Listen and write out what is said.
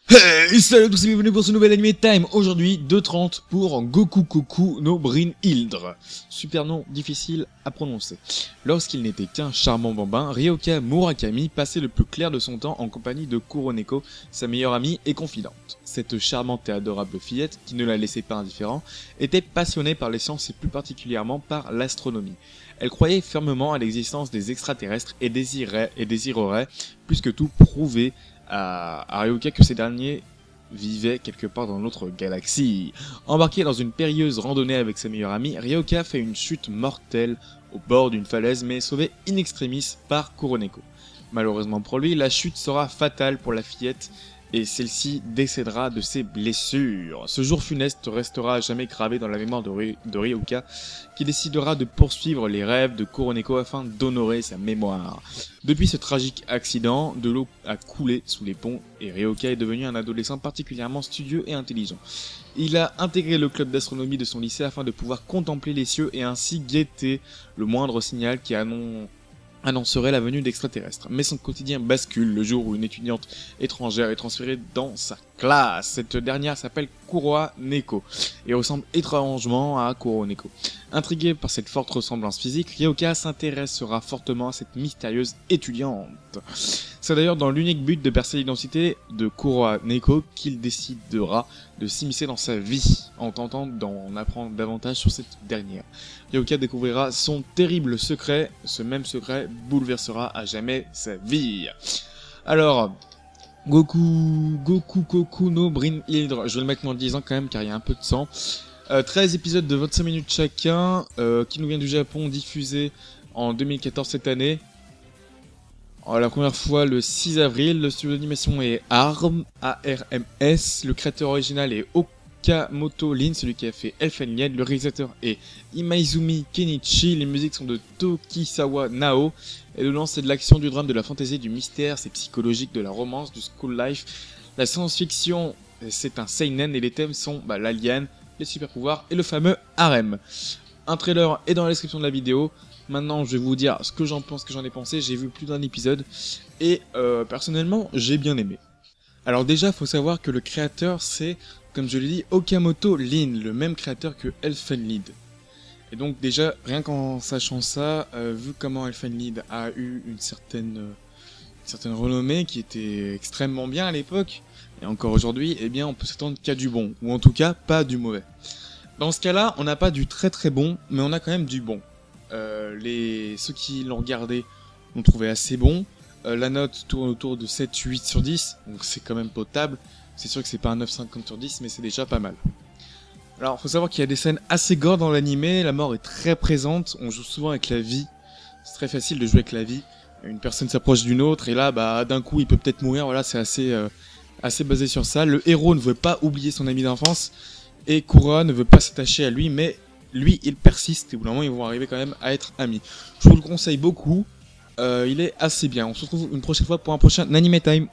Hey, salut à tous et bienvenue pour ce nouvel Anime Time. Aujourd'hui, 2:30 pour Goku Koku no Brynhildr. Super nom difficile à prononcer. Lorsqu'il n'était qu'un charmant bambin, Ryoka Murakami passait le plus clair de son temps en compagnie de Kuroneko, sa meilleure amie et confidente. Cette charmante et adorable fillette, qui ne la laissait pas indifférent, était passionnée par les sciences et plus particulièrement par l'astronomie. Elle croyait fermement à l'existence des extraterrestres et désirerait plus que tout prouver à Ryoka que ces derniers vivaient quelque part dans notre galaxie. Embarqué dans une périlleuse randonnée avec sa meilleure amie, Ryoka fait une chute mortelle au bord d'une falaise mais est sauvé in extremis par Kuroneko. Malheureusement pour lui, la chute sera fatale pour la fillette et celle-ci décédera de ses blessures. Ce jour funeste restera à jamais gravé dans la mémoire de Ryoka, qui décidera de poursuivre les rêves de Kuroneko afin d'honorer sa mémoire. Depuis ce tragique accident, de l'eau a coulé sous les ponts et Ryoka est devenu un adolescent particulièrement studieux et intelligent. Il a intégré le club d'astronomie de son lycée afin de pouvoir contempler les cieux et ainsi guetter le moindre signal qui annoncerait la venue d'extraterrestres. Mais son quotidien bascule le jour où une étudiante étrangère est transférée dans sa classe. Cette dernière s'appelle Kuroneko et ressemble étrangement à Kuroneko. Intrigué par cette forte ressemblance physique, Ryoka s'intéressera fortement à cette mystérieuse étudiante. C'est d'ailleurs dans l'unique but de percer l'identité de Kuroneko qu'il décidera de s'immiscer dans sa vie, en tentant d'en apprendre davantage sur cette dernière. Ryoka découvrira son terrible secret, ce même secret bouleversera à jamais sa vie. Alors, Goku Koku no Brynhildr, je vais le mettre en 10 ans quand même car il y a un peu de sang. 13 épisodes de 25 minutes chacun, qui nous vient du Japon, diffusé en 2014 cette année. Alors, la première fois le 6 avril, le studio d'animation est ARMS, le créateur original est Okamoto Lin, celui qui a fait Elfen Lied, le réalisateur est Imaizumi Kenichi, les musiques sont de Tokisawa Nao, et dedans c'est de l'action, du drame, de la fantaisie, du mystère, c'est psychologique, de la romance, du school life, la science-fiction, c'est un seinen et les thèmes sont l'alien, les super pouvoirs et le fameux harem. Un trailer est dans la description de la vidéo. Maintenant, je vais vous dire ce que j'en pense, ce que j'en ai pensé. J'ai vu plus d'un épisode et personnellement, j'ai bien aimé. Alors déjà, faut savoir que le créateur, c'est, comme je l'ai dit, Okamoto Lin, le même créateur que Elfen Lied. Et donc déjà, rien qu'en sachant ça, vu comment Elfen Lied a eu une certaine renommée qui était extrêmement bien à l'époque, et encore aujourd'hui, eh bien, on peut s'attendre qu'à du bon, ou en tout cas, pas du mauvais. Dans ce cas-là, on n'a pas du très très bon, mais on a quand même du bon. Ceux qui l'ont regardé l'ont trouvé assez bon. La note tourne autour de 7-8 sur 10, donc c'est quand même potable. C'est sûr que c'est pas un 9,50 sur 10, mais c'est déjà pas mal. Alors, faut savoir qu'il y a des scènes assez gore dans l'animé, la mort est très présente, on joue souvent avec la vie. C'est très facile de jouer avec la vie. Une personne s'approche d'une autre, et là, d'un coup, il peut peut-être mourir, voilà, c'est assez basé sur ça. Le héros ne veut pas oublier son ami d'enfance, et Kura ne veut pas s'attacher à lui, mais lui, il persiste, et au bout d'un moment, ils vont arriver quand même à être amis. Je vous le conseille beaucoup, il est assez bien. On se retrouve une prochaine fois pour un prochain Anime Time.